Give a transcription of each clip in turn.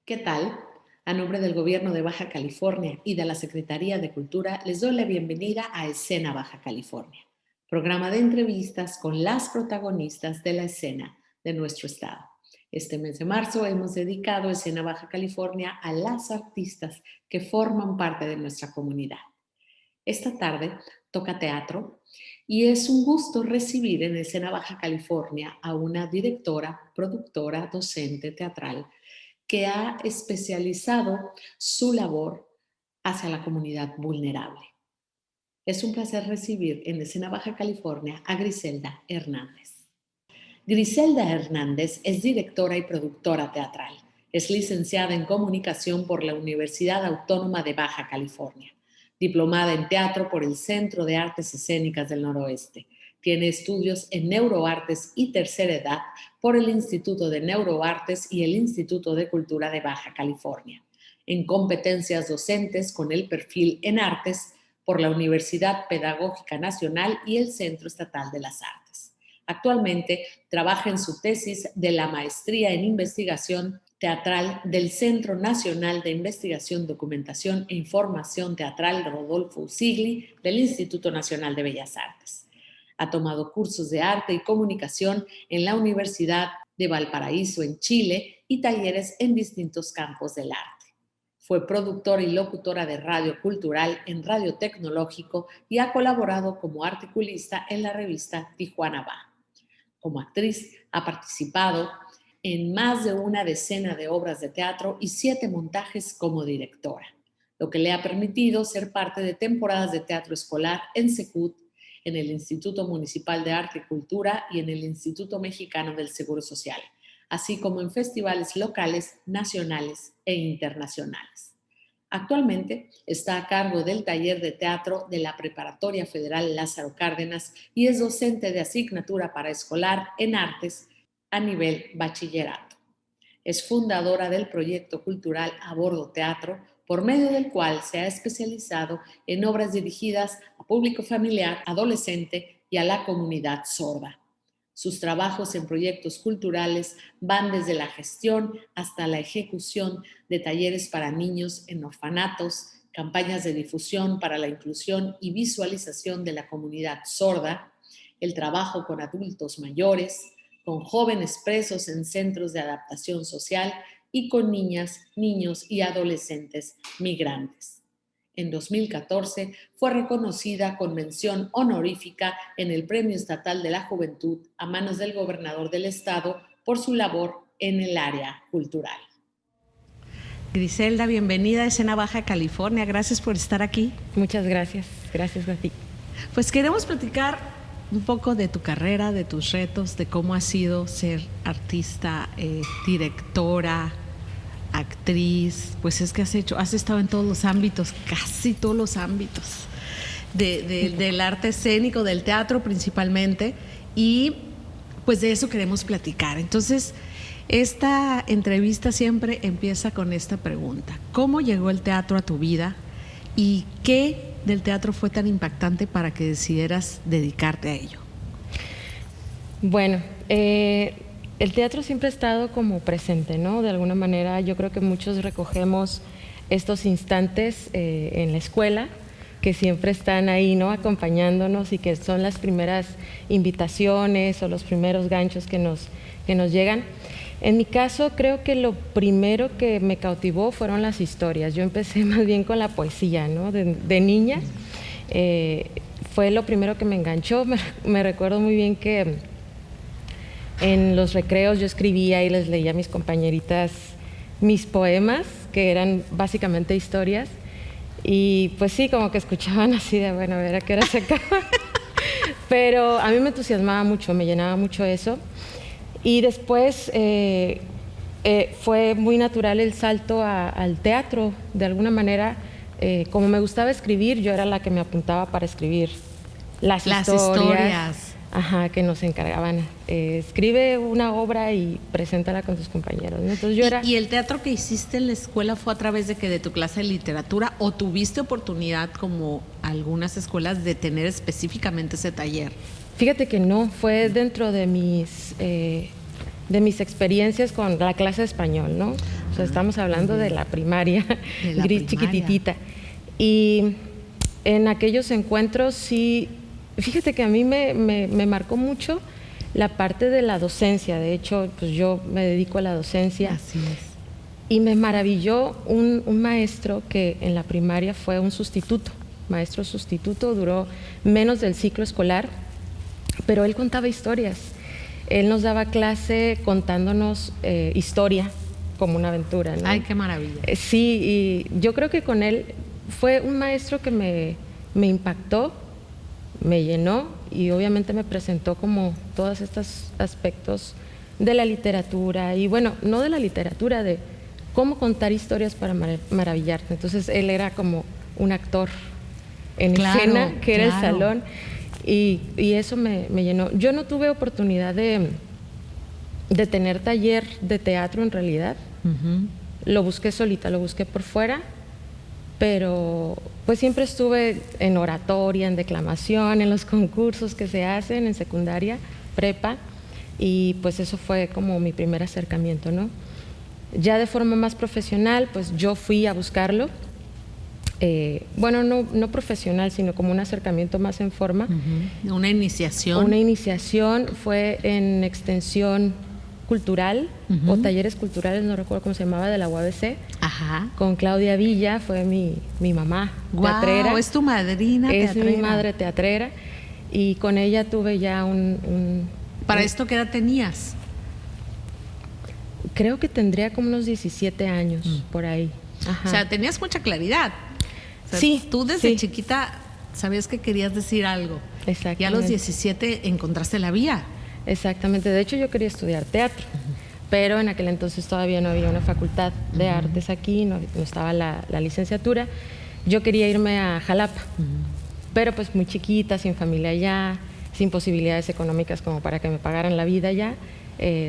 ¿Qué tal? A nombre del Gobierno de Baja California y de la Secretaría de Cultura, les doy la bienvenida a Escena Baja California, programa de entrevistas con las protagonistas de la escena de nuestro estado. Este mes de marzo hemos dedicado Escena Baja California a las artistas que forman parte de nuestra comunidad. Esta tarde toca teatro y es un gusto recibir en Escena Baja California a una directora, productora, docente teatral que ha especializado su labor hacia la comunidad vulnerable. Es un placer recibir en Escena Baja California a Griselda Hernández. Griselda Hernández es directora y productora teatral. Es licenciada en comunicación por la Universidad Autónoma de Baja California, diplomada en teatro por el Centro de Artes Escénicas del Noroeste. Tiene estudios en neuroartes y tercera edad por el Instituto de Neuroartes y el Instituto de Cultura de Baja California. En competencias docentes con el perfil en artes por la Universidad Pedagógica Nacional y el Centro Estatal de las Artes. Actualmente trabaja en su tesis de la maestría en investigación teatral del Centro Nacional de Investigación, Documentación e Información Teatral Rodolfo Usigli del Instituto Nacional de Bellas Artes. Ha tomado cursos de arte y comunicación en la Universidad de Valparaíso en Chile y talleres en distintos campos del arte. Fue productora y locutora de radio cultural en Radio Tecnológico y ha colaborado como articulista en la revista Tijuana Va. Como actriz ha participado en más de una decena de obras de teatro y 7 montajes como directora, lo que le ha permitido ser parte de temporadas de teatro escolar en Secut, en el Instituto Municipal de Arte y Cultura y en el Instituto Mexicano del Seguro Social, así como en festivales locales, nacionales e internacionales. Actualmente está a cargo del taller de teatro de la Preparatoria Federal Lázaro Cárdenas y es docente de asignatura paraescolar en artes a nivel bachillerato. Es fundadora del proyecto cultural A Bordo Teatro, por medio del cual se ha especializado en obras dirigidas a público familiar, adolescente y a la comunidad sorda. Sus trabajos en proyectos culturales van desde la gestión hasta la ejecución de talleres para niños en orfanatos, campañas de difusión para la inclusión y visualización de la comunidad sorda, el trabajo con adultos mayores, con jóvenes presos en centros de adaptación social y con niñas, niños y adolescentes migrantes. En 2014 fue reconocida con mención honorífica en el Premio Estatal de la Juventud a manos del gobernador del estado por su labor en el área cultural. Griselda, bienvenida a Escena Baja California. Gracias por estar aquí. Muchas gracias. Gracias a ti. Pues queremos platicar un poco de tu carrera, de tus retos, de cómo ha sido ser artista, directora, actriz. Pues es que has estado en todos los ámbitos, casi todos los ámbitos del arte escénico, del teatro principalmente, y pues de eso queremos platicar. Entonces, esta entrevista siempre empieza con esta pregunta: ¿cómo llegó el teatro a tu vida y qué del teatro fue tan impactante para que decidieras dedicarte a ello? Bueno, el teatro siempre ha estado como presente, ¿no? De alguna manera yo creo que muchos recogemos estos instantes en la escuela, que siempre están ahí, ¿no? Acompañándonos, y que son las primeras invitaciones o los primeros ganchos que nos llegan. En mi caso, creo que lo primero que me cautivó fueron las historias. Yo empecé más bien con la poesía, ¿no? De niña. Fue lo primero que me enganchó. Me recuerdo muy bien que en los recreos yo escribía y les leía a mis compañeritas mis poemas, que eran básicamente historias. Y pues sí, como que escuchaban así de, bueno, a ver a qué hora se acaba. Pero a mí me entusiasmaba mucho, me llenaba mucho eso. Y después fue muy natural el salto al teatro. De alguna manera, como me gustaba escribir, yo era la que me apuntaba para escribir las historias. Ajá, que nos encargaban. Escribe una obra y preséntala con tus compañeros, ¿no? Entonces yo ¿Y el teatro que hiciste en la escuela fue a través de tu clase de literatura, o tuviste oportunidad, como algunas escuelas, de tener específicamente ese taller? Fíjate que no, fue dentro de mis experiencias con la clase de español, ¿no? O sea, estamos hablando de la primaria, De la Gris primaria. chiquititita. Y en aquellos encuentros sí, fíjate que a mí me marcó mucho la parte de la docencia. De hecho, pues yo me dedico a la docencia. Así es. Y me maravilló un maestro que en la primaria fue un sustituto, maestro sustituto, duró menos del ciclo escolar, pero él contaba historias. Él nos daba clase contándonos historia como una aventura, ¿no? Ay, qué maravilla. Sí, y yo creo que con él fue un maestro que me impactó, me llenó y obviamente me presentó como todos estos aspectos de la literatura y bueno, no de la literatura, de cómo contar historias para maravillarte. Entonces él era como un actor en Claro, escena, que era el claro. salón, y eso me llenó. Yo no tuve oportunidad de tener taller de teatro en realidad. Ujú. Lo busqué solita, lo busqué por fuera, pero pues siempre estuve en oratoria, en declamación, en los concursos que se hacen en secundaria, prepa, y pues eso fue como mi primer acercamiento, ¿no? Ya de forma más profesional, pues yo fui a buscarlo, bueno, no profesional, sino como un acercamiento más en forma. Ujú. Una iniciación. Una iniciación fue en extensión cultural o talleres culturales, no recuerdo cómo se llamaba, de la UABC, Ajá. con Claudia Villa, fue mi mamá teatrera. Guau, es tu madrina Es teatrera. mi madre teatrera y con ella tuve ya ¿Para esto qué edad tenías? creo que tendría como unos 17 años por ahí. Ajá. O sea, tenías mucha claridad. O sea, Sí, tú desde sí. chiquita sabías que querías decir algo. Exactamente. Y a los 17 encontraste la vía. Exactamente, de hecho yo quería estudiar teatro, pero en aquel entonces todavía no había una facultad de artes aquí, no estaba la licenciatura. Yo quería irme a Jalapa, pero pues muy chiquita, sin familia allá, sin posibilidades económicas como para que me pagaran la vida allá.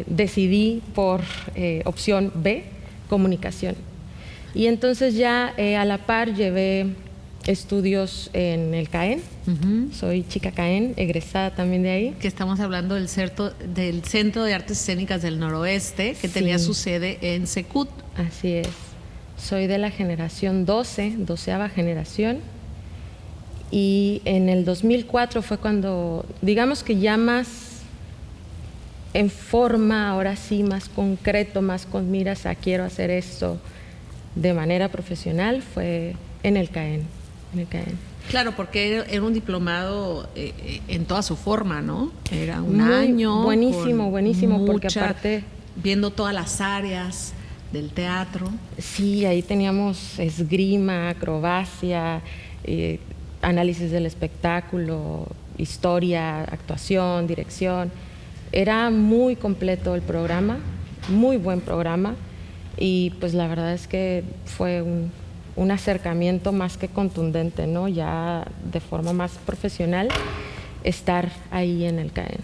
Decidí por opción B, comunicación. Y entonces ya a la par llevé estudios en el CAEN, soy chica CAEN, egresada también de ahí. Que estamos hablando del Centro de Artes Escénicas del Noroeste, que tenía su sede en Secut. Así es. Soy de la generación 12, 12ª generación. Y en el 2004 fue cuando, digamos que ya más en forma, ahora sí, más concreto, más con miras a quiero hacer esto de manera profesional, fue en el CAEN. En el CAEN. Claro, porque era un diplomado en toda su forma, ¿no? Era un Muy año. buenísimo, con buenísimo, porque aparte viendo todas las áreas del teatro. sí, ahí teníamos esgrima, acrobacia, análisis del espectáculo, historia, actuación, dirección. Era muy completo el programa, muy buen programa, y pues la verdad es que fue un acercamiento más que contundente, ¿no? Ya de forma más profesional, estar ahí en el CAEN.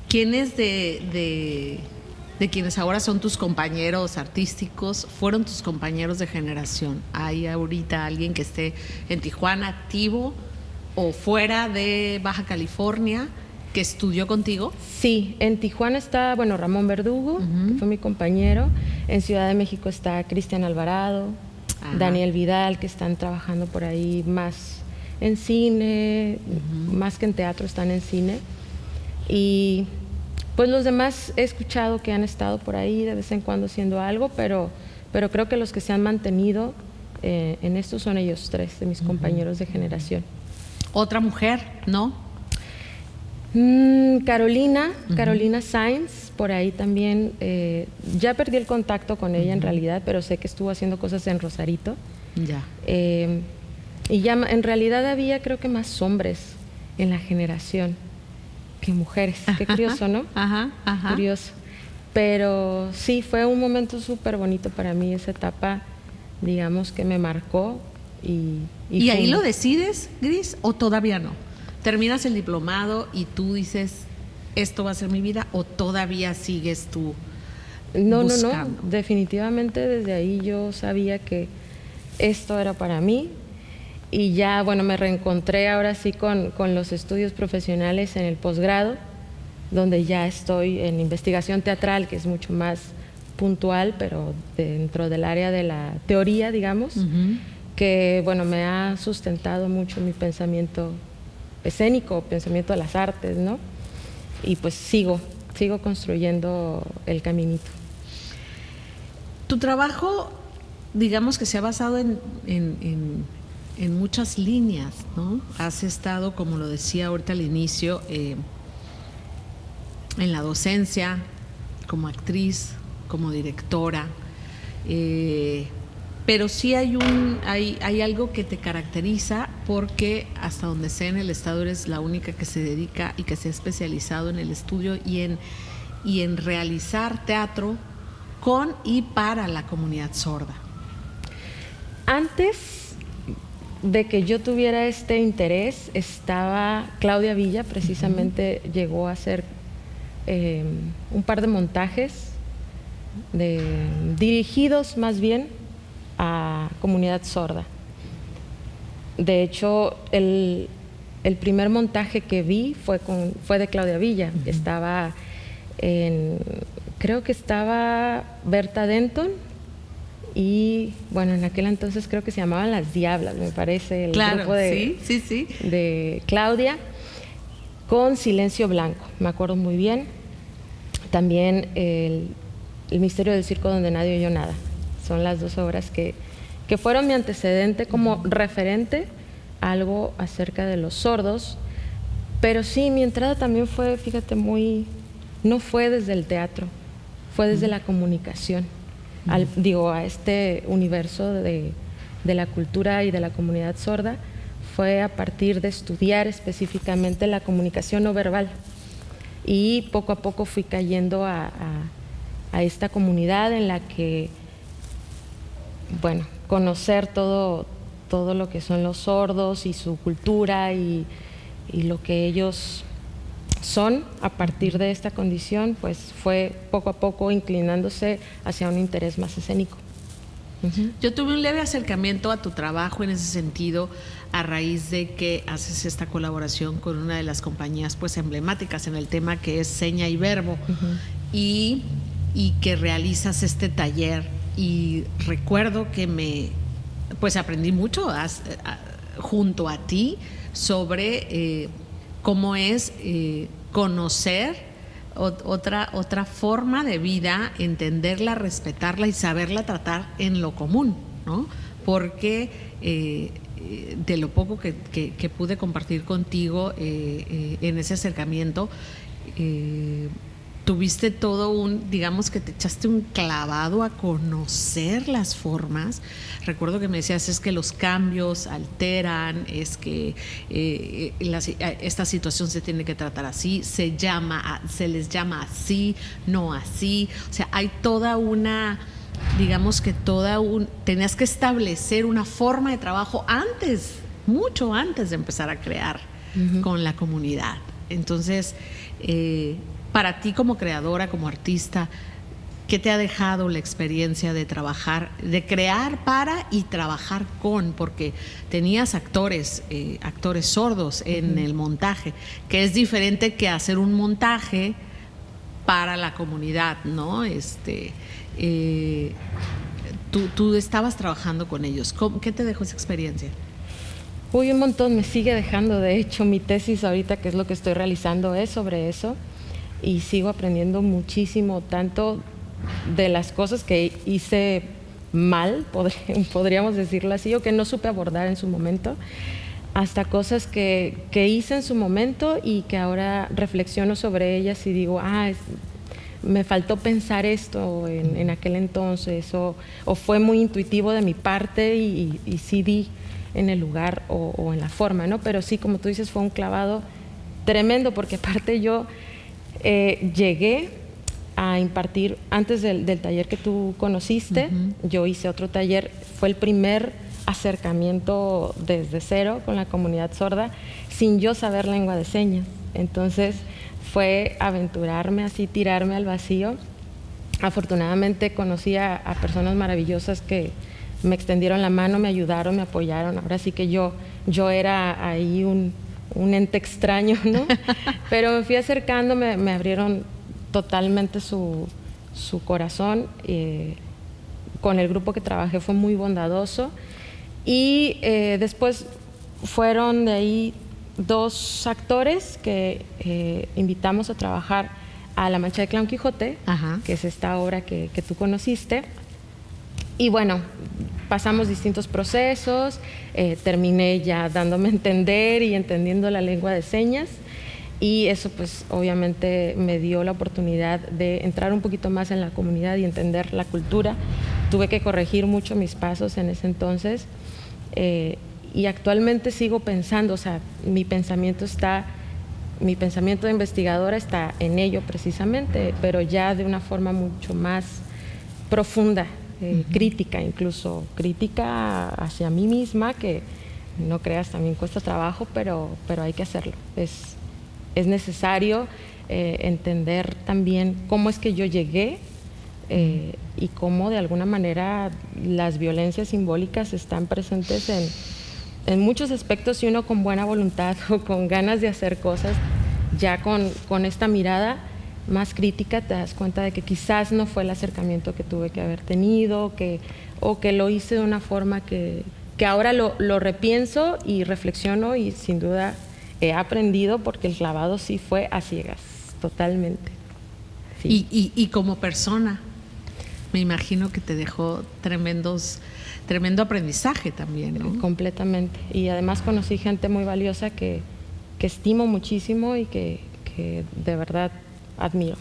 ¿Quiénes de quienes ahora son tus compañeros artísticos fueron tus compañeros de generación? ¿Hay ahorita alguien que esté en Tijuana activo o fuera de Baja California que estudió contigo? Sí, en Tijuana está, bueno, Ramón Verdugo, que fue mi compañero. En Ciudad de México está Cristian Alvarado, Ajá. Daniel Vidal, que están trabajando por ahí más en cine, más que en teatro, están en cine. Y pues los demás he escuchado que han estado por ahí de vez en cuando haciendo algo, pero creo que los que se han mantenido en esto son ellos tres, de mis compañeros de generación. Otra mujer, ¿no? Carolina Sainz, por ahí también, ya perdí el contacto con ella en realidad, pero sé que estuvo haciendo cosas en Rosarito. Ya. Y ya en realidad había creo que más hombres en la generación que mujeres. Qué curioso, ¿no? Ajá, ajá. Curioso. Pero sí, fue un momento súper bonito para mí, esa etapa, digamos, que me marcó. ¿Y ahí lo decides, Gris, o todavía no? ¿Terminas el diplomado y tú dices, esto va a ser mi vida, o todavía sigues tú buscando? No, definitivamente desde ahí yo sabía que esto era para mí. Y ya, bueno, me reencontré ahora sí con los estudios profesionales en el posgrado, donde ya estoy en investigación teatral, que es mucho más puntual, pero dentro del área de la teoría, digamos, que, bueno, me ha sustentado mucho mi pensamiento escénico, pensamiento de las artes, ¿no? Y pues sigo construyendo el caminito. Tu trabajo, digamos que se ha basado en muchas líneas, ¿no? Has estado, como lo decía ahorita al inicio, en la docencia, como actriz, como directora, pero sí hay algo que te caracteriza, porque hasta donde sé en el estado eres la única que se dedica y que se ha especializado en el estudio y en realizar teatro con y para la comunidad sorda. Antes de que yo tuviera este interés, estaba Claudia Villa, precisamente llegó a hacer un par de montajes dirigidos más bien a comunidad sorda. De hecho, el primer montaje que vi fue de Claudia Villa. Estaba creo que estaba Berta Denton y, bueno, en aquel entonces creo que se llamaban Las Diablas, me parece, el grupo de Claudia, con Silencio Blanco, me acuerdo muy bien. También el Misterio del Circo donde nadie oyó nada. Son las dos obras que fueron mi antecedente como referente a algo acerca de los sordos. Pero sí, mi entrada también fue, fíjate, no fue desde el teatro, fue desde la comunicación. A este universo de la cultura y de la comunidad sorda fue a partir de estudiar específicamente la comunicación no verbal. Y poco a poco fui cayendo a esta comunidad en la que, bueno, conocer todo lo que son los sordos y su cultura y lo que ellos son a partir de esta condición, pues fue poco a poco inclinándose hacia un interés más escénico. Yo tuve un leve acercamiento a tu trabajo en ese sentido a raíz de que haces esta colaboración con una de las compañías pues emblemáticas en el tema, que es Seña y Verbo, y que realizas este taller, y recuerdo que pues aprendí mucho junto a ti sobre cómo es conocer otra forma de vida, entenderla, respetarla y saberla tratar en lo común, ¿no? Porque de lo poco que pude compartir contigo en ese acercamiento, tuviste digamos que te echaste un clavado a conocer las formas. Recuerdo que me decías, es que los cambios alteran, es que esta situación se tiene que tratar así, se les llama así, no así. O sea, hay digamos que tenías que establecer una forma de trabajo mucho antes de empezar a crear con la comunidad. Entonces, para ti como creadora, como artista, ¿qué te ha dejado la experiencia de trabajar, de crear para y trabajar con? Porque tenías actores sordos en el montaje, que es diferente que hacer un montaje para la comunidad, ¿no? Tú estabas trabajando con ellos. ¿Qué te dejó esa experiencia? Uy, un montón, me sigue dejando. De hecho, mi tesis ahorita, que es lo que estoy realizando, es sobre eso. Y sigo aprendiendo muchísimo, tanto de las cosas que hice mal, podríamos decirlo así, o que no supe abordar en su momento, hasta cosas que hice en su momento y que ahora reflexiono sobre ellas y digo, me faltó pensar esto en aquel entonces, o fue muy intuitivo de mi parte y sí di en el lugar o en la forma, ¿no? Pero sí, como tú dices, fue un clavado tremendo, porque aparte yo llegué a impartir, antes del taller que tú conociste, yo hice otro taller, fue el primer acercamiento desde cero con la comunidad sorda, sin yo saber lengua de señas. Entonces fue aventurarme así, tirarme al vacío. Afortunadamente conocí a personas maravillosas que me extendieron la mano, me ayudaron, me apoyaron. Ahora sí que yo era ahí un ente extraño, ¿no? Pero me fui acercando, me abrieron totalmente su su corazón. Con el grupo que trabajé fue muy bondadoso. Y después fueron de ahí 2 actores que invitamos a trabajar a La Mancha de Clown Quijote, Ajá. que es esta obra que tú conociste. Y bueno, pasamos distintos procesos, terminé ya dándome a entender y entendiendo la lengua de señas, y eso pues obviamente me dio la oportunidad de entrar un poquito más en la comunidad y entender la cultura. Tuve que corregir mucho mis pasos en ese entonces, y actualmente sigo pensando, o sea, mi pensamiento de investigadora está en ello precisamente, pero ya de una forma mucho más profunda. Crítica, incluso crítica hacia mí misma, que no creas, también cuesta trabajo, pero hay que hacerlo. Es necesario entender también cómo es que yo llegué, y cómo de alguna manera las violencias simbólicas están presentes en muchos aspectos, y uno con buena voluntad o con ganas de hacer cosas, ya con esta mirada más crítica, te das cuenta de que quizás no fue el acercamiento que tuve que haber tenido, o que lo hice de una forma que ahora lo repienso y reflexiono, y sin duda he aprendido, porque el clavado sí fue a ciegas, totalmente. Sí. Y como persona, me imagino que te dejó tremendo aprendizaje también, ¿no? Completamente. Y además conocí gente muy valiosa que estimo muchísimo y que de verdad admiro.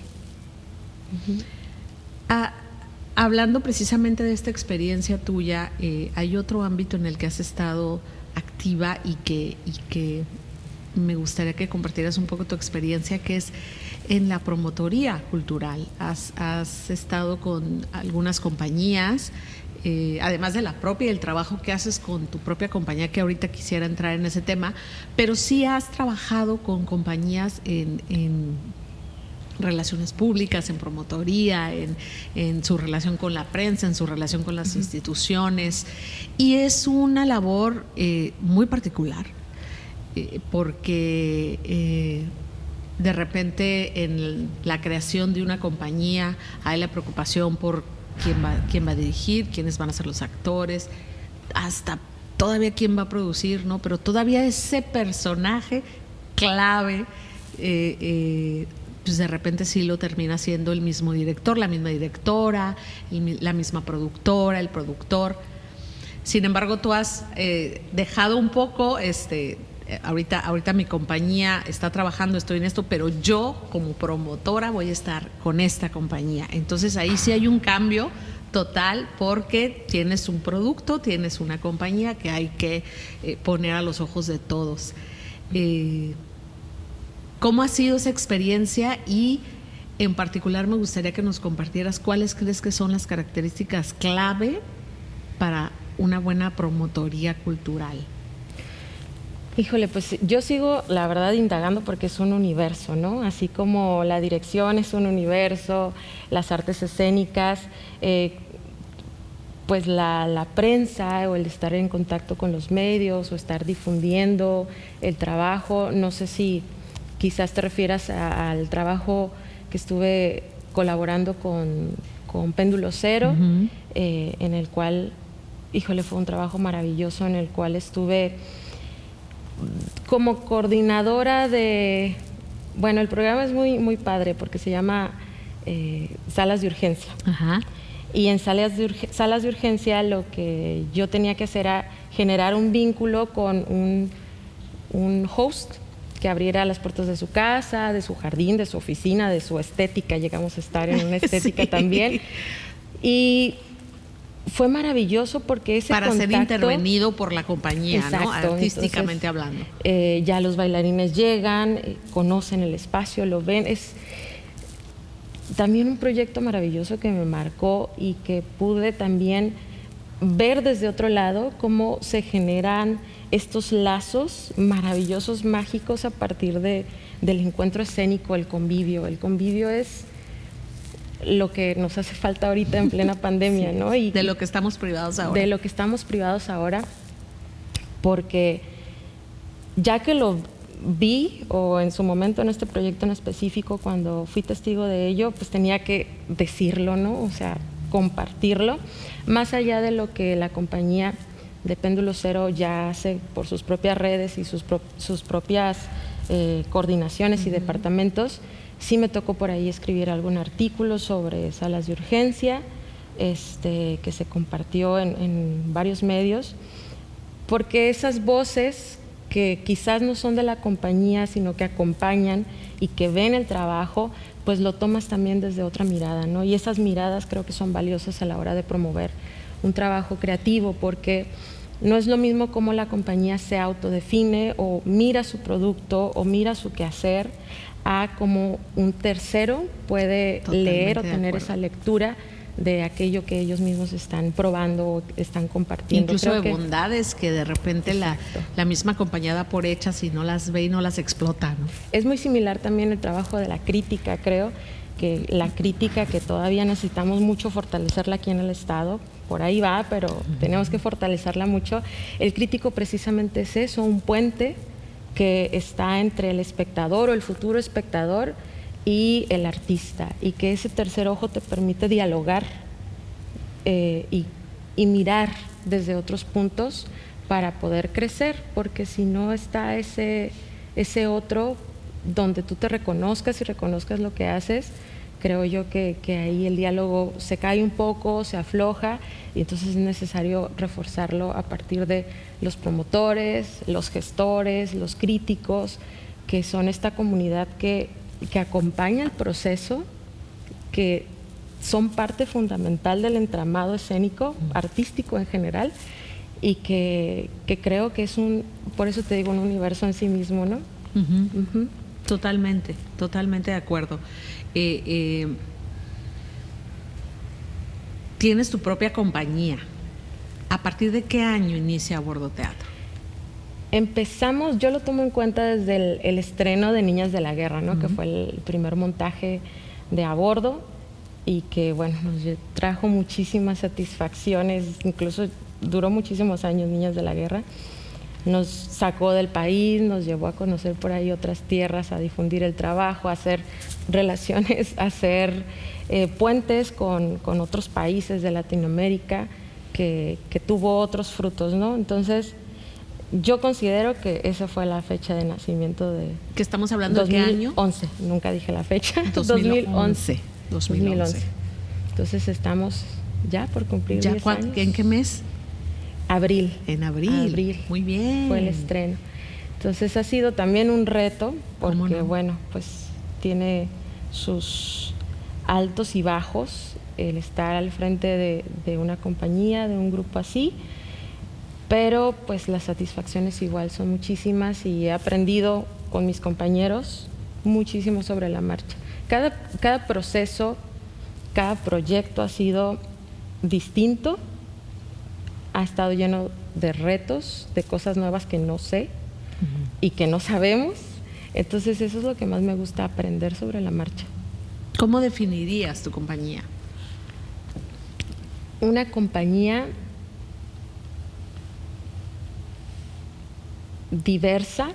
Hablando precisamente de esta experiencia tuya, hay otro ámbito en el que has estado activa y que me gustaría que compartieras un poco tu experiencia, que es en la promotoría cultural. Has estado con algunas compañías, además de la propia, el trabajo que haces con tu propia compañía, que ahorita quisiera entrar en ese tema, pero sí has trabajado con compañías en relaciones públicas, en promotoría, en su relación con la prensa, en su relación con las instituciones, y es una labor muy particular, porque de repente en la creación de una compañía hay la preocupación por quién va a dirigir, quiénes van a ser los actores, hasta todavía quién va a producir, ¿no? Pero todavía ese personaje clave, pues de repente sí lo termina siendo el mismo director, la misma directora, la misma productora, el productor. Sin embargo, tú has dejado un poco, ahorita mi compañía está trabajando, estoy en esto, pero yo como promotora voy a estar con esta compañía. Entonces ahí sí hay un cambio total, porque tienes un producto, tienes una compañía que hay que poner a los ojos de todos. ¿Cómo ha sido esa experiencia? Y en particular me gustaría que nos compartieras cuáles crees que son las características clave para una buena promotoría cultural. Híjole, pues yo sigo, la verdad, indagando, porque es un universo, ¿no? Así como la dirección es un universo, las artes escénicas, pues la prensa, o el estar en contacto con los medios, o estar difundiendo el trabajo. No sé si quizás te refieras al trabajo que estuve colaborando con Péndulo Cero, en el cual, híjole, fue un trabajo maravilloso, en el cual estuve como coordinadora de... Bueno, el programa es muy, muy padre, porque se llama Salas de Urgencia. Ajá. Y en salas de urgencia lo que yo tenía que hacer era generar un vínculo con un host que abriera las puertas de su casa, de su jardín, de su oficina, de su estética. Llegamos a estar en una estética sí. También. Y fue maravilloso, porque ese para contacto, ser intervenido por la compañía, exacto, ¿no? Artísticamente entonces, hablando. Ya los bailarines llegan, conocen el espacio, lo ven. Es también un proyecto maravilloso que me marcó, y que pude también ver desde otro lado cómo se generan estos lazos maravillosos, mágicos, a partir del encuentro escénico, el convivio. El convivio es lo que nos hace falta ahorita en plena pandemia, sí, ¿no? Y de lo que estamos privados ahora. De lo que estamos privados ahora, porque ya que lo vi, o en su momento en este proyecto en específico, cuando fui testigo de ello, pues tenía que decirlo, ¿no? O sea, compartirlo, más allá de lo que la compañía de Péndulo Cero ya hace por sus propias redes y sus propias coordinaciones y departamentos. Sí me tocó por ahí escribir algún artículo sobre salas de urgencia, que se compartió en varios medios, porque esas voces que quizás no son de la compañía, sino que acompañan y que ven el trabajo, pues lo tomas también desde otra mirada, ¿no? Y esas miradas creo que son valiosas a la hora de promover un trabajo creativo, porque no es lo mismo cómo la compañía se autodefine o mira su producto o mira su quehacer, a cómo un tercero puede leer o tener esa lectura de aquello que ellos mismos están probando o están compartiendo. Incluso de bondades que de repente la misma compañía da por hechas y no las ve y no las explota, ¿no? Es muy similar también el trabajo de la crítica, creo que la crítica, que todavía necesitamos mucho fortalecerla aquí en el Estado, por ahí va, pero tenemos que fortalecerla mucho. El crítico precisamente es eso, un puente que está entre el espectador o el futuro espectador y el artista, y que ese tercer ojo te permite dialogar y mirar desde otros puntos para poder crecer, porque si no está ese otro donde tú te reconozcas y reconozcas lo que haces, creo yo que ahí el diálogo se cae un poco, se afloja, y entonces es necesario reforzarlo a partir de los promotores, los gestores, los críticos, que son esta comunidad que acompaña el proceso, que son parte fundamental del entramado escénico, artístico en general, y que creo que es por eso te digo, un universo en sí mismo, ¿no? Totalmente, totalmente de acuerdo. Tienes tu propia compañía. ¿A partir de qué año inicia A Bordo Teatro? Empezamos, yo lo tomo en cuenta desde el estreno de Niñas de la Guerra, ¿no? Que fue el primer montaje de A Bordo, y que, bueno, nos trajo muchísimas satisfacciones, incluso duró muchísimos años Niñas de la Guerra. Nos sacó del país, nos llevó a conocer por ahí otras tierras, a difundir el trabajo, a hacer relaciones, a hacer puentes con otros países de Latinoamérica, que tuvo otros frutos, ¿no? Entonces, yo considero que esa fue la fecha de nacimiento de... ¿Qué estamos hablando? 2011, ¿De qué año? 11, nunca dije la fecha. 2011. 2011. Entonces estamos ya por cumplir 10 años. ¿En qué mes? Abril. En abril. Muy bien. Fue el estreno. Entonces ha sido también un reto, porque bueno, pues tiene sus altos y bajos el estar al frente de una compañía, de un grupo así, pero pues las satisfacciones igual son muchísimas, y he aprendido con mis compañeros muchísimo sobre la marcha. Cada proceso, cada proyecto ha sido distinto, ha estado lleno de retos, de cosas nuevas que no sé y que no sabemos. Entonces eso es lo que más me gusta, aprender sobre la marcha. ¿Cómo definirías tu compañía? Una compañía diversa,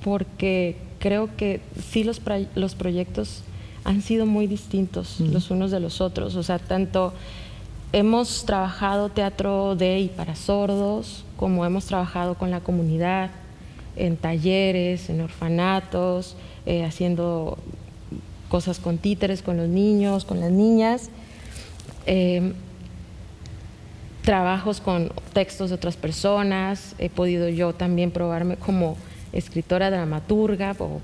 porque creo que sí los proyectos han sido muy distintos los unos de los otros. O sea, tanto hemos trabajado teatro de y para sordos, como hemos trabajado con la comunidad, en talleres, en orfanatos, haciendo cosas con títeres, con los niños, con las niñas, trabajos con textos de otras personas. He podido yo también probarme como escritora dramaturga, o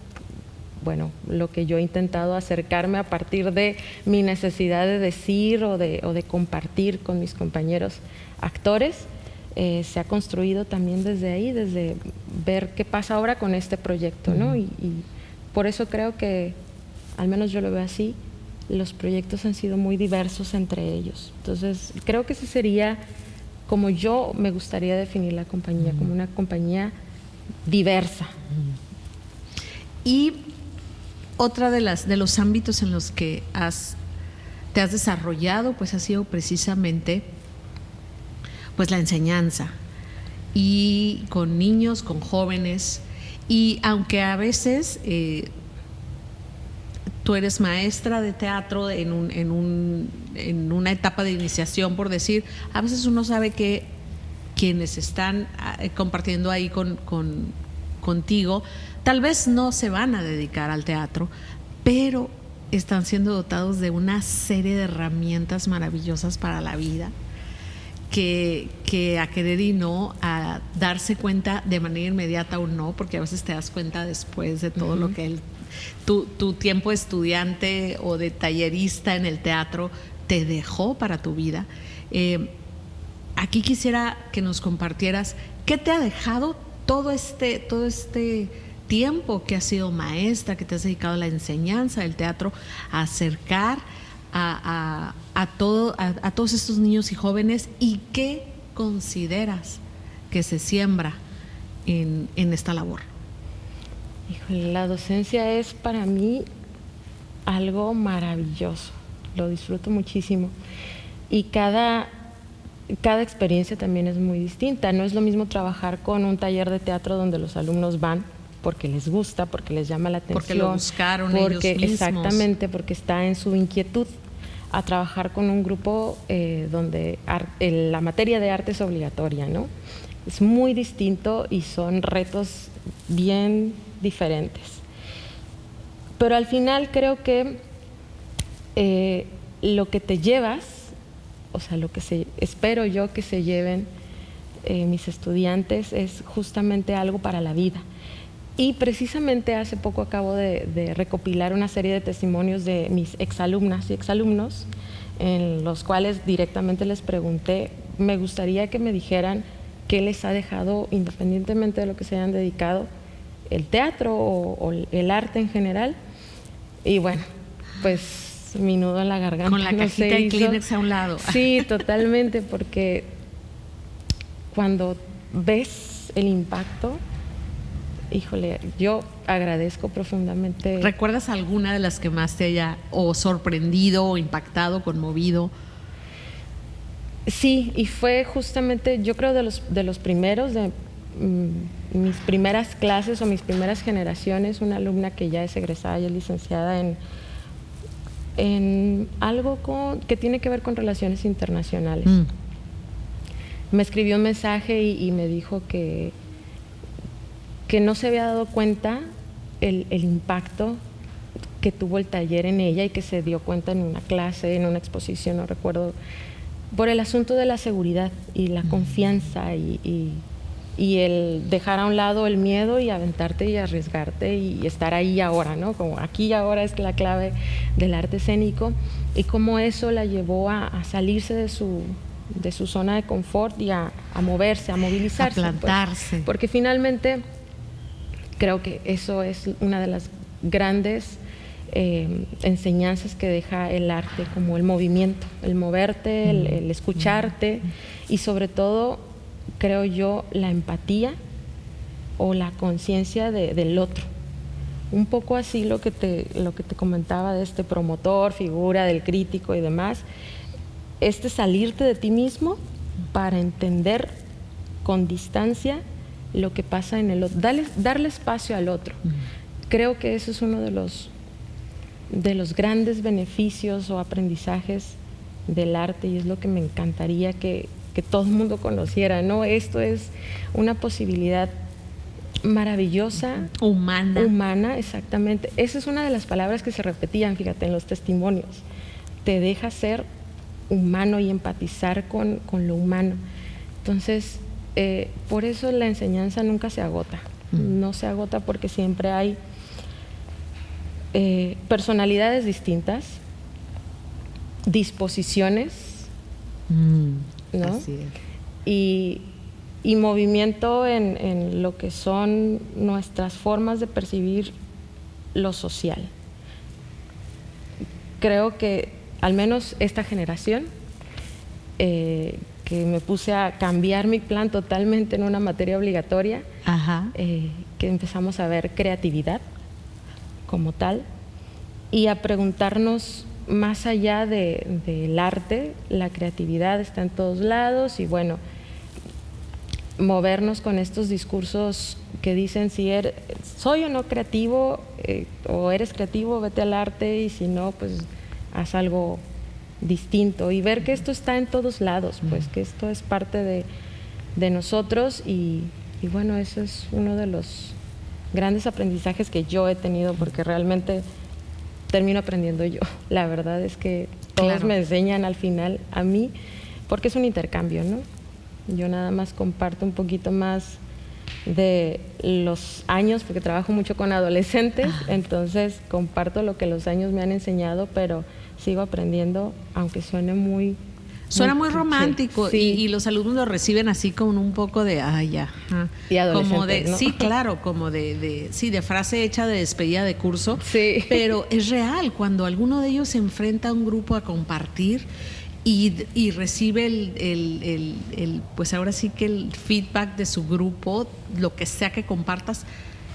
bueno, lo que yo he intentado acercarme a partir de mi necesidad de decir o de compartir con mis compañeros actores. Se ha construido también desde ahí, desde ver qué pasa ahora con este proyecto, ¿no? Y por eso creo que, al menos yo lo veo así, los proyectos han sido muy diversos entre ellos. Entonces, creo que ese sería como yo me gustaría definir la compañía, como una compañía diversa. Y otra de los ámbitos en los que te has desarrollado, pues ha sido precisamente pues la enseñanza, y con niños, con jóvenes, Y aunque a veces tú eres maestra de teatro en una etapa de iniciación, por decir, a veces uno sabe que quienes están compartiendo ahí contigo, tal vez no se van a dedicar al teatro, pero están siendo dotados de una serie de herramientas maravillosas para la vida, que a querer y no, a darse cuenta de manera inmediata o no, porque a veces te das cuenta después de todo lo que tu tiempo de estudiante o de tallerista en el teatro te dejó para tu vida. Aquí quisiera que nos compartieras qué te ha dejado todo este tiempo que has sido maestra, que te has dedicado a la enseñanza del teatro, a acercar a todos estos niños y jóvenes, y qué consideras que se siembra en esta labor. Híjole, la docencia es para mí algo maravilloso, lo disfruto muchísimo, y cada experiencia también es muy distinta. No es lo mismo trabajar con un taller de teatro donde los alumnos van porque les gusta, porque les llama la atención, porque lo buscaron ellos mismos. Exactamente, porque está en su inquietud, a trabajar con un grupo donde la materia de arte es obligatoria, ¿no? Es muy distinto y son retos bien diferentes. Pero al final creo que lo que te llevas, o sea, lo que espero yo que se lleven mis estudiantes, es justamente algo para la vida. Y precisamente hace poco acabo de recopilar una serie de testimonios de mis exalumnas y exalumnos, en los cuales directamente les pregunté, me gustaría que me dijeran qué les ha dejado, independientemente de lo que se hayan dedicado, el teatro o el arte en general. Y bueno, pues mi nudo en la garganta. Con la cajita de Kleenex a un lado. Sí, totalmente, porque cuando ves el impacto, híjole, yo agradezco profundamente. ¿Recuerdas alguna de las que más te haya o sorprendido o impactado, conmovido? Sí, y fue justamente, yo creo, de los primeros, de mis primeras clases o mis primeras generaciones, una alumna que ya es egresada y es licenciada en algo que tiene que ver con relaciones internacionales. Me escribió un mensaje y me dijo que no se había dado cuenta el impacto que tuvo el taller en ella, y que se dio cuenta en una clase, en una exposición, no recuerdo, por el asunto de la seguridad y la confianza y el dejar a un lado el miedo y aventarte y arriesgarte y estar ahí ahora, ¿no? Como aquí y ahora es la clave del arte escénico, y cómo eso la llevó a salirse de su zona de confort y a moverse, a movilizarse. A plantarse. Pues, porque finalmente creo que eso es una de las grandes enseñanzas que deja el arte, como el movimiento, el moverte, el escucharte, y sobre todo, creo yo, la empatía o la conciencia del otro. Un poco así lo que te comentaba de este promotor, figura del crítico y demás, salirte de ti mismo para entender con distancia lo que pasa en el otro, darle espacio al otro. Creo que eso es uno de los grandes beneficios o aprendizajes del arte, y es lo que me encantaría que todo el mundo conociera, ¿no? Esto es una posibilidad maravillosa. Humana, exactamente. Esa es una de las palabras que se repetían, fíjate, en los testimonios. Te deja ser humano y empatizar con lo humano. Entonces, por eso la enseñanza nunca se agota. No se agota, porque siempre hay personalidades distintas, disposiciones, ¿no? Así es. Y movimiento en lo que son nuestras formas de percibir lo social. Creo que al menos esta generación, que me puse a cambiar mi plan totalmente en una materia obligatoria, que empezamos a ver creatividad como tal y a preguntarnos más allá del arte. La creatividad está en todos lados, y bueno, movernos con estos discursos que dicen si soy o no creativo, o eres creativo, vete al arte, y si no, pues haz algo distinto. Y ver que esto está en todos lados, pues que esto es parte de nosotros y bueno, eso es uno de los grandes aprendizajes que yo he tenido, porque realmente termino aprendiendo yo. La verdad es que todos me enseñan al final a mí, porque es un intercambio, ¿no? Yo nada más comparto un poquito más de los años, porque trabajo mucho con adolescentes, entonces comparto lo que los años me han enseñado, pero sigo aprendiendo, aunque suene muy... Suena muy romántico, sí. Y los alumnos lo reciben así con un poco de, ay, ya. Y adolescentes, como de, ¿no? sí, claro, como de frase hecha de despedida de curso. Sí. Pero es real, cuando alguno de ellos se enfrenta a un grupo a compartir y recibe pues ahora sí que el feedback de su grupo, lo que sea que compartas,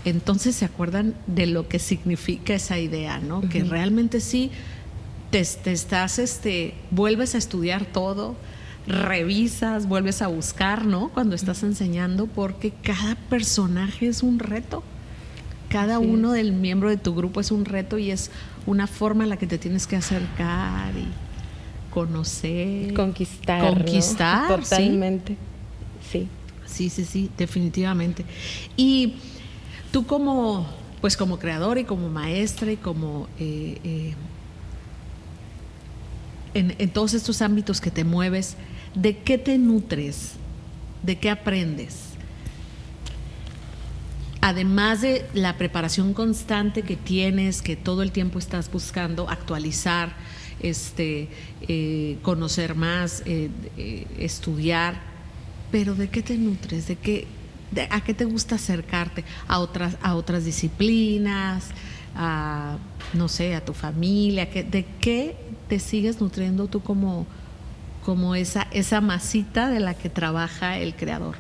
entonces se acuerdan de lo que significa esa idea, ¿no? Que realmente sí te estás, vuelves a estudiar todo, revisas, vuelves a buscar, ¿no? Cuando estás enseñando, porque cada personaje es un reto. Cada uno del miembro de tu grupo es un reto y es una forma en la que te tienes que acercar y conocer. Conquistar, ¿no? Totalmente, sí. Sí, definitivamente. Y tú como creadora y como maestra y como... En todos estos ámbitos que te mueves, ¿de qué te nutres? ¿De qué aprendes? Además de la preparación constante que tienes, que todo el tiempo estás buscando actualizar, conocer más, estudiar, pero ¿de qué te nutres? ¿A qué te gusta acercarte? ¿A otras disciplinas? No sé, a tu familia? ¿De qué te sigues nutriendo tú como esa masita de la que trabaja el creador?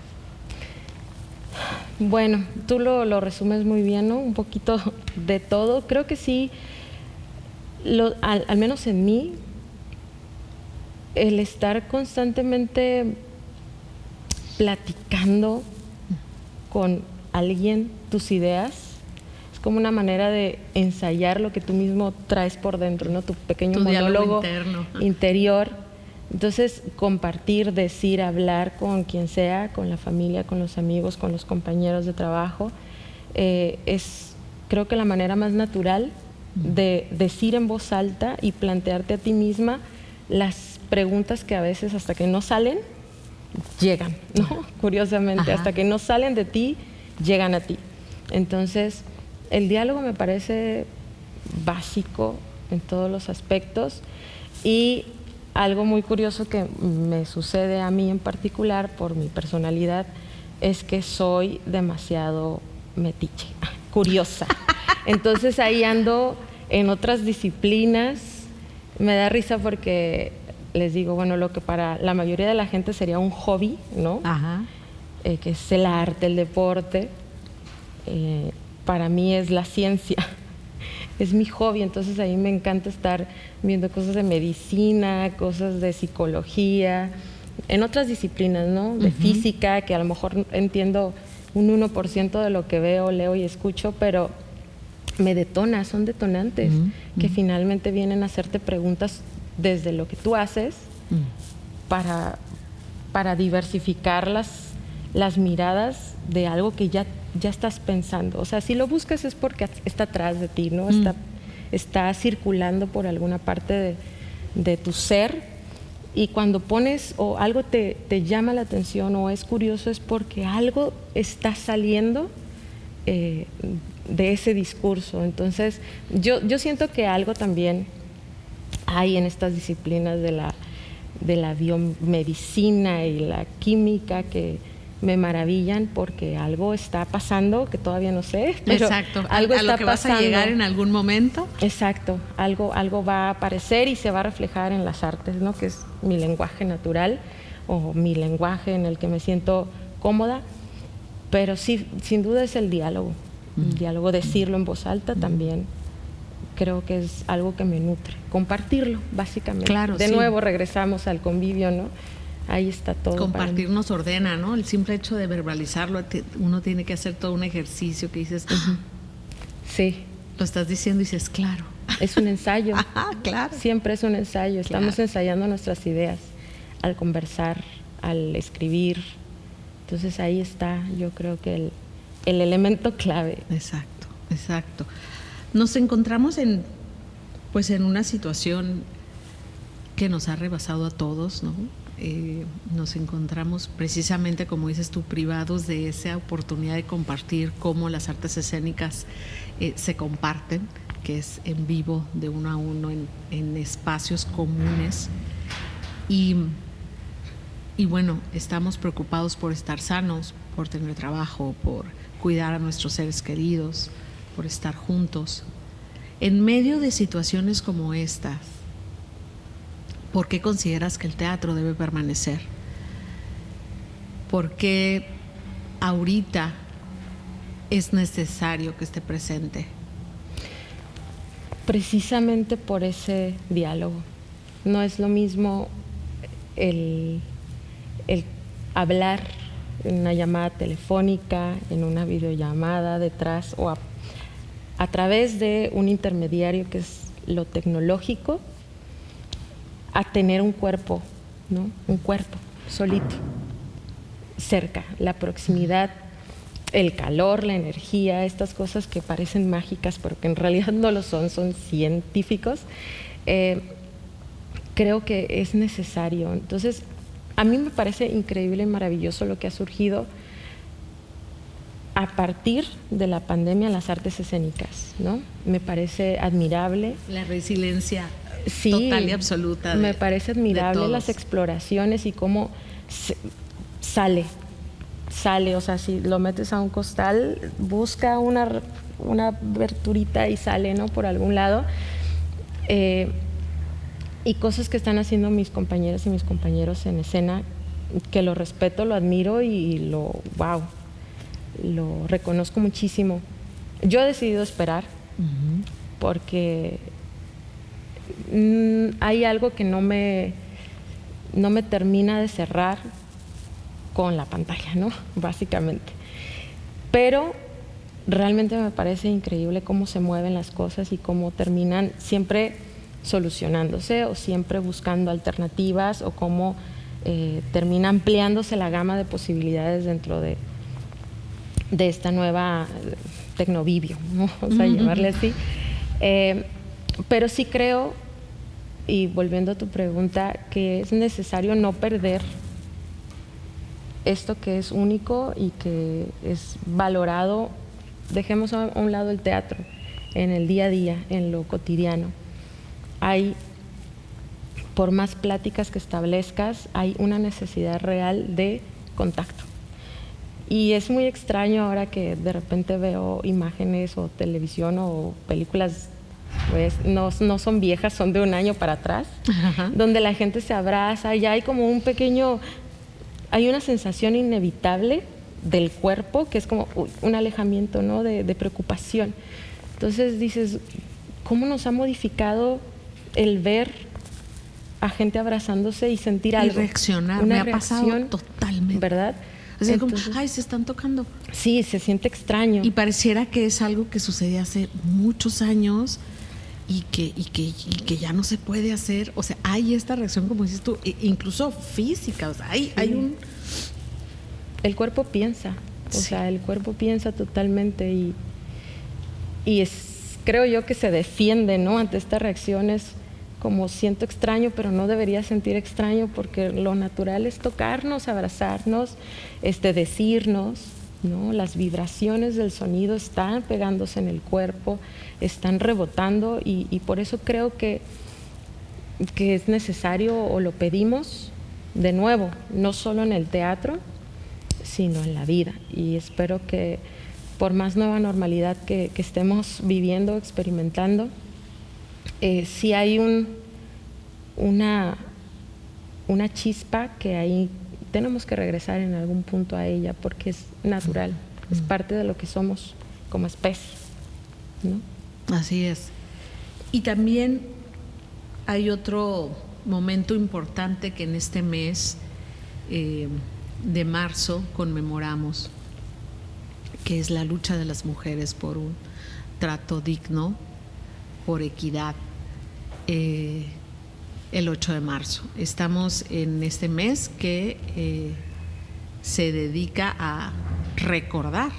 Bueno, tú lo resumes muy bien, ¿no? Un poquito de todo. Creo que sí, al menos en mí, el estar constantemente platicando con alguien tus ideas es como una manera de ensayar lo que tú mismo traes por dentro, ¿no? Tu pequeño monólogo interior. Entonces, compartir, decir, hablar con quien sea, con la familia, con los amigos, con los compañeros de trabajo, es creo que la manera más natural de decir en voz alta y plantearte a ti misma las preguntas que a veces hasta que no salen, llegan, ¿no? Curiosamente, hasta que no salen de ti, llegan a ti. Entonces, el diálogo me parece básico en todos los aspectos, y algo muy curioso que me sucede a mí en particular por mi personalidad es que soy demasiado metiche, curiosa. Entonces ahí ando en otras disciplinas. Me da risa porque les digo, bueno, lo que para la mayoría de la gente sería un hobby, ¿no? Que es el arte, el deporte, para mí es la ciencia. Es mi hobby, entonces ahí me encanta estar viendo cosas de medicina, cosas de psicología, en otras disciplinas, ¿no? De física, que a lo mejor entiendo un 1% de lo que veo, leo y escucho, pero me detona, son detonantes, que finalmente vienen a hacerte preguntas desde lo que tú haces para diversificar las miradas de algo que ya estás pensando. O sea, si lo buscas es porque está atrás de ti, ¿no? Está circulando por alguna parte de tu ser, y cuando pones o algo te llama la atención o es curioso es porque algo está saliendo de ese discurso. Entonces, yo siento que algo también hay en estas disciplinas de la biomedicina y la química que me maravillan, porque algo está pasando que todavía no sé, pero algo está lo que pasando. Vas a llegar en algún momento. Exacto, algo va a aparecer y se va a reflejar en las artes, ¿no? Que es mi lenguaje natural o mi lenguaje en el que me siento cómoda, pero sí, sin duda es el diálogo. El diálogo, decirlo en voz alta también creo que es algo que me nutre. Compartirlo, básicamente. Claro, de nuevo regresamos al convivio, ¿no? Ahí está todo. Compartir nos ordena, ¿no? El simple hecho de verbalizarlo, uno tiene que hacer todo un ejercicio que dices, sí. Lo estás diciendo y dices, claro. Es un ensayo. Claro. Siempre es un ensayo. Estamos ensayando nuestras ideas al conversar, al escribir. Entonces ahí está, yo creo que el elemento clave. Exacto. Nos encontramos en una situación que nos ha rebasado a todos, ¿no? Nos encontramos precisamente, como dices tú, privados de esa oportunidad de compartir cómo las artes escénicas se comparten, que es en vivo, de uno a uno, en espacios comunes. Y bueno, estamos preocupados por estar sanos, por tener trabajo, por cuidar a nuestros seres queridos, por estar juntos. En medio de situaciones como estas, ¿por qué consideras que el teatro debe permanecer? ¿Por qué ahorita es necesario que esté presente? Precisamente por ese diálogo. No es lo mismo el hablar en una llamada telefónica, en una videollamada detrás o a través de un intermediario que es lo tecnológico, a tener un cuerpo, ¿no? Un cuerpo solito, cerca, la proximidad, el calor, la energía, estas cosas que parecen mágicas, pero que en realidad no lo son científicos. Creo que es necesario. Entonces, a mí me parece increíble y maravilloso lo que ha surgido a partir de la pandemia en las artes escénicas, ¿no? Me parece admirable. La resiliencia. Sí, total y absoluta. Me parece admirable las exploraciones y cómo sale, o sea, si lo metes a un costal, busca una aberturita y sale, ¿no? Por algún lado. Y cosas que están haciendo mis compañeras y mis compañeros en escena, que lo respeto, lo admiro y lo reconozco muchísimo. Yo he decidido esperar porque hay algo que no me termina de cerrar con la pantalla, ¿no? Básicamente. Pero realmente me parece increíble cómo se mueven las cosas y cómo terminan siempre solucionándose o siempre buscando alternativas o cómo termina ampliándose la gama de posibilidades dentro de esta nueva tecnovivio, ¿no? Vamos a llamarle así. Pero sí creo, y volviendo a tu pregunta, que es necesario no perder esto que es único y que es valorado. Dejemos a un lado el teatro, en el día a día, en lo cotidiano. Por más pláticas que establezcas, hay una necesidad real de contacto. Y es muy extraño ahora que de repente veo imágenes o televisión o películas, pues no son viejas, son de un año para atrás, donde la gente se abraza y hay como hay una sensación inevitable del cuerpo que es como un alejamiento, ¿no? de preocupación. Entonces dices, ¿cómo nos ha modificado el ver a gente abrazándose y sentir algo? Y reaccionar, me ha pasado totalmente. ¿Verdad? O sea, entonces, como, se están tocando. Sí, se siente extraño. Y pareciera que es algo que sucedía hace muchos años y que ya no se puede hacer. O sea, hay esta reacción, como dices tú, incluso física. O sea, hay un... El cuerpo piensa. O sea, el cuerpo piensa totalmente y creo yo que se defiende, ¿no? Ante estas reacciones. Como siento extraño, pero no debería sentir extraño porque lo natural es tocarnos, abrazarnos, decirnos, ¿no? Las vibraciones del sonido están pegándose en el cuerpo, están rebotando y por eso creo que es necesario o lo pedimos de nuevo, no solo en el teatro, sino en la vida. Y espero que por más nueva normalidad que estemos viviendo, experimentando, sí hay una chispa que ahí tenemos que regresar en algún punto a ella porque es natural, es parte de lo que somos como especie, ¿no? Así es. Y también hay otro momento importante que en este mes de marzo conmemoramos, que es la lucha de las mujeres por un trato digno, por equidad, el 8 de marzo. Estamos en este mes que se dedica a recordar,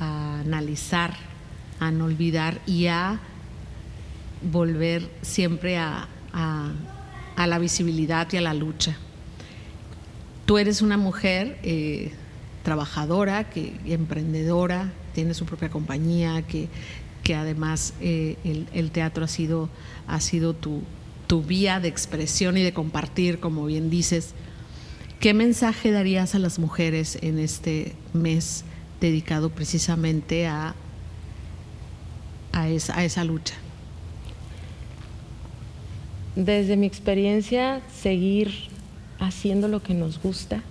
a analizar, a no olvidar y a volver siempre a la visibilidad y a la lucha. Tú eres una mujer trabajadora, emprendedora, tiene su propia compañía, que además el teatro ha sido tu vía de expresión y de compartir, como bien dices. ¿Qué mensaje darías a las mujeres en este mes dedicado precisamente a esa lucha? Desde mi experiencia, seguir haciendo lo que nos gusta,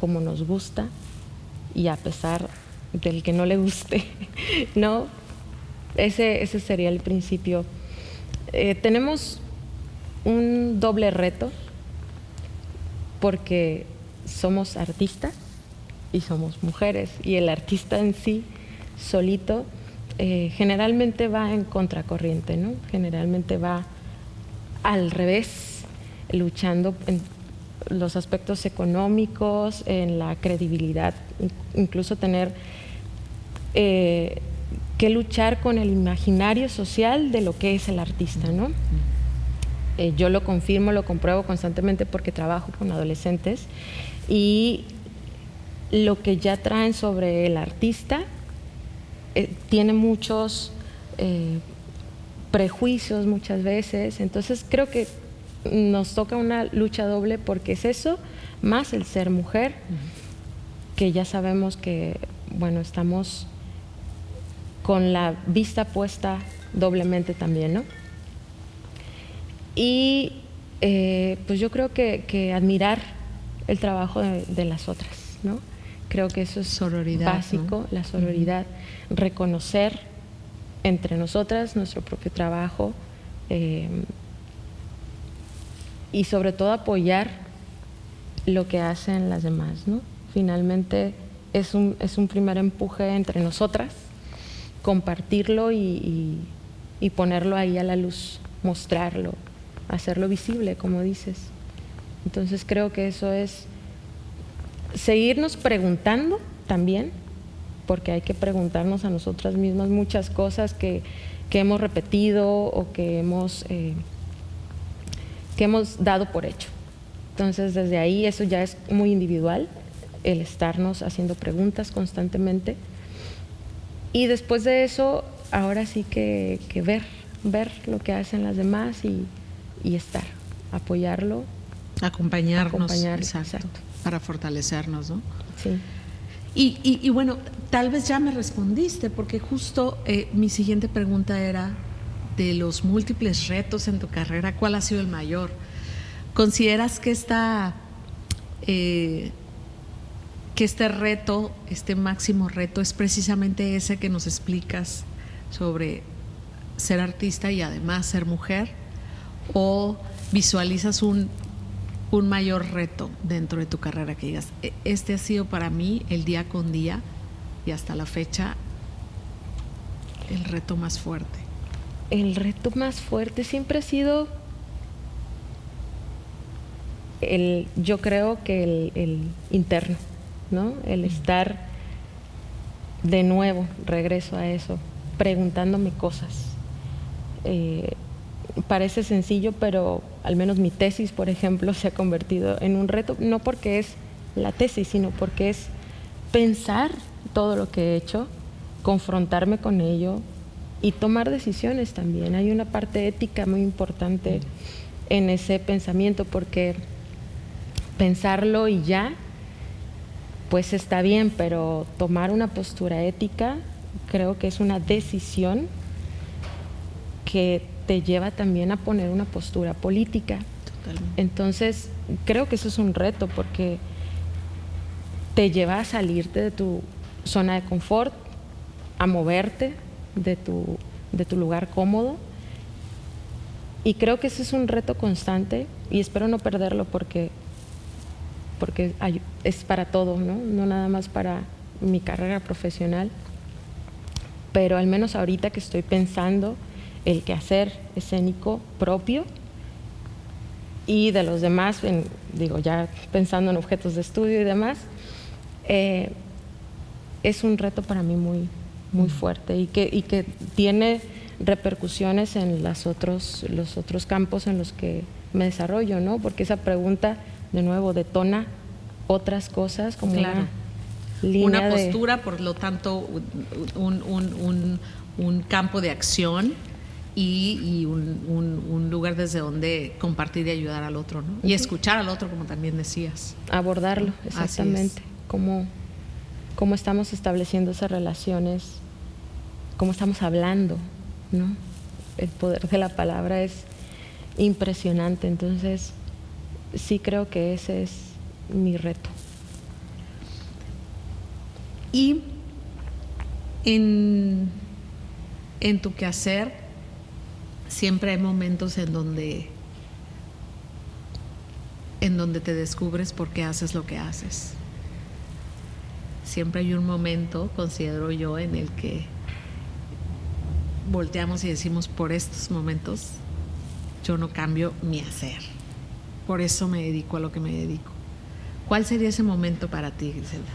como nos gusta, y a pesar del que no le guste, ¿no? Ese sería el principio. Tenemos un doble reto porque somos artistas y somos mujeres, y el artista en sí, solito, generalmente va en contracorriente, ¿no? Generalmente va al revés, luchando en los aspectos económicos, en la credibilidad, incluso tener que luchar con el imaginario social de lo que es el artista, ¿no? Yo lo confirmo, lo compruebo constantemente porque trabajo con adolescentes, y lo que ya traen sobre el artista tiene muchos prejuicios muchas veces. Entonces creo que nos toca una lucha doble, porque es eso, más el ser mujer, que ya sabemos que, bueno, estamos con la vista puesta doblemente también, ¿no? Y pues yo creo que admirar el trabajo de las otras, ¿no? Creo que eso es sororidad, básico, ¿no? La sororidad, reconocer entre nosotras nuestro propio trabajo, y sobre todo apoyar lo que hacen las demás, ¿no? Finalmente es un primer empuje entre nosotras, compartirlo y ponerlo ahí a la luz, mostrarlo, hacerlo visible, como dices. Entonces creo que eso es seguirnos preguntando también, porque hay que preguntarnos a nosotras mismas muchas cosas que hemos repetido o que hemos dado por hecho. Entonces desde ahí eso ya es muy individual, el estarnos haciendo preguntas constantemente, y después de eso ahora sí que ver lo que hacen las demás y estar, apoyarlo, acompañarnos, exacto, para fortalecernos, ¿no? Sí. Y bueno, tal vez ya me respondiste, porque justo mi siguiente pregunta era, de los múltiples retos en tu carrera, ¿cuál ha sido el mayor? ¿Consideras que este reto, este máximo reto, es precisamente ese que nos explicas sobre ser artista y además ser mujer? ¿O visualizas un mayor reto dentro de tu carrera que digas, este ha sido para mí el día con día y hasta la fecha el reto más fuerte? El reto más fuerte siempre ha sido yo creo que el interno, ¿no? El estar de nuevo, regreso a eso, preguntándome cosas. Parece sencillo, pero al menos mi tesis, por ejemplo, se ha convertido en un reto, no porque es la tesis, sino porque es pensar todo lo que he hecho, confrontarme con ello y tomar decisiones también. Hay una parte ética muy importante en ese pensamiento, porque pensarlo y ya, pues está bien, pero tomar una postura ética creo que es una decisión que te lleva también a poner una postura política. Totalmente. Entonces, creo que eso es un reto, porque te lleva a salirte de tu zona de confort, a moverte de tu lugar cómodo, y creo que ese es un reto constante y espero no perderlo, porque porque es para todo, ¿no? No nada más para mi carrera profesional, pero al menos ahorita que estoy pensando el quehacer escénico propio y de los demás, ya pensando en objetos de estudio y demás, es un reto para mí muy, muy fuerte y que tiene repercusiones en los otros campos en los que me desarrollo, ¿no? Porque esa pregunta, de nuevo, detona otras cosas como claro. Una postura, por lo tanto, un campo de acción y un lugar desde donde compartir y ayudar al otro, ¿no? Y escuchar al otro, como también decías. Abordarlo, exactamente. Cómo estamos estableciendo esas relaciones, cómo estamos hablando, ¿no? El poder de la palabra es impresionante, entonces sí creo que ese es mi reto. Y en tu quehacer siempre hay momentos en donde te descubres por qué haces lo que haces. Siempre hay un momento, considero yo, en el que volteamos y decimos, por estos momentos yo no cambio mi hacer. Por eso me dedico a lo que me dedico. ¿Cuál sería ese momento para ti, Griselda?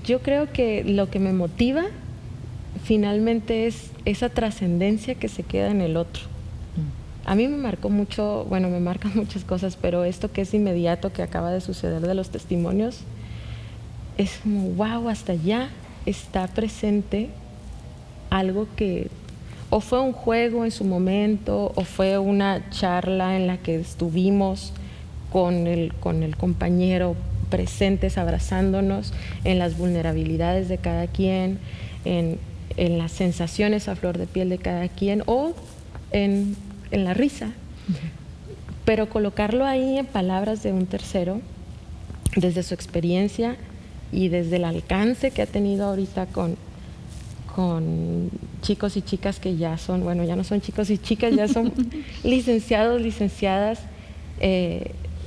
Yo creo que lo que me motiva finalmente es esa trascendencia que se queda en el otro. A mí me marcó mucho, me marcan muchas cosas, pero esto que es inmediato, que acaba de suceder de los testimonios, es como, wow, hasta allá está presente algo que o fue un juego en su momento, o fue una charla en la que estuvimos con el compañero presentes, abrazándonos en las vulnerabilidades de cada quien, en las sensaciones a flor de piel de cada quien, o en la risa. Pero colocarlo ahí en palabras de un tercero, desde su experiencia y desde el alcance que ha tenido ahorita con chicos y chicas que ya son, ya no son chicos y chicas, ya son licenciados, licenciadas,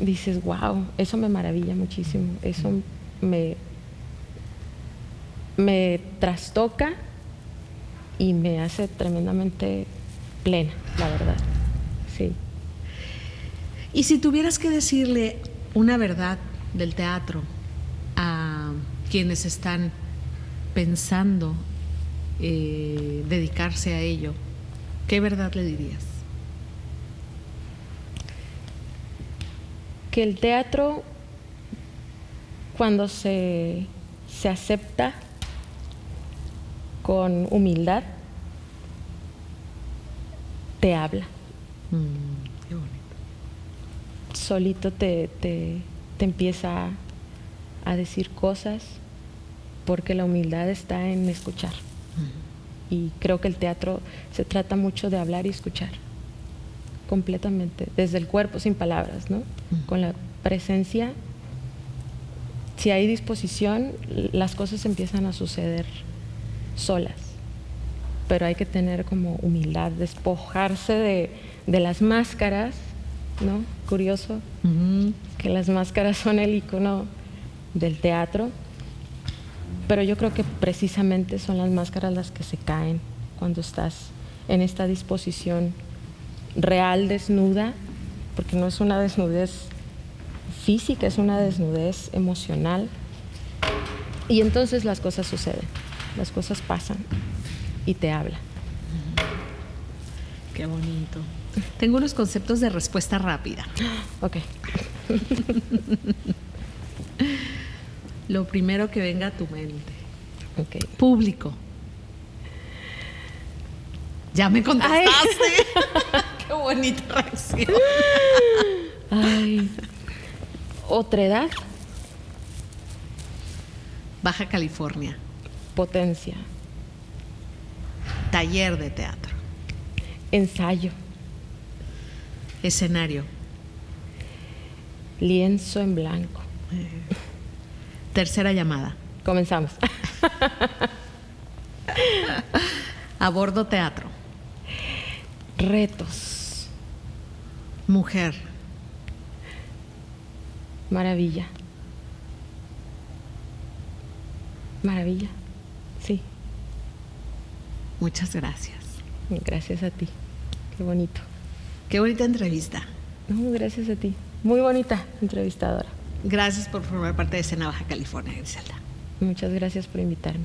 dices, wow, eso me maravilla muchísimo, eso me trastoca y me hace tremendamente plena, la verdad, sí. Y si tuvieras que decirle una verdad del teatro a quienes están pensando dedicarse a ello, ¿qué verdad le dirías? Que el teatro, cuando se acepta con humildad, te habla. Qué bonito. Solito te empieza a decir cosas, porque la humildad está en escuchar. Y creo que el teatro se trata mucho de hablar y escuchar, completamente, desde el cuerpo, sin palabras, ¿no? Con la presencia, si hay disposición, las cosas empiezan a suceder solas, pero hay que tener como humildad, despojarse de las máscaras, ¿no? Curioso que las máscaras son el icono del teatro, pero yo creo que precisamente son las máscaras las que se caen cuando estás en esta disposición real, desnuda, porque no es una desnudez física, es una desnudez emocional, y entonces las cosas suceden, las cosas pasan y te habla. Qué bonito. Tengo unos conceptos de respuesta rápida. Ok. Lo primero que venga a tu mente. Okay. Público. Ya me contestaste. Qué bonita reacción. Ay. Otredad. Baja California. Potencia. Taller de teatro. Ensayo. Escenario. Lienzo en blanco. Tercera llamada. Comenzamos. A bordo teatro. Retos. Mujer. Maravilla. Maravilla, sí. Muchas gracias. Gracias a ti. Qué bonito. Qué bonita entrevista. No, gracias a ti. Muy bonita entrevistadora. Gracias por formar parte de Escena Baja California, Griselda. Muchas gracias por invitarme.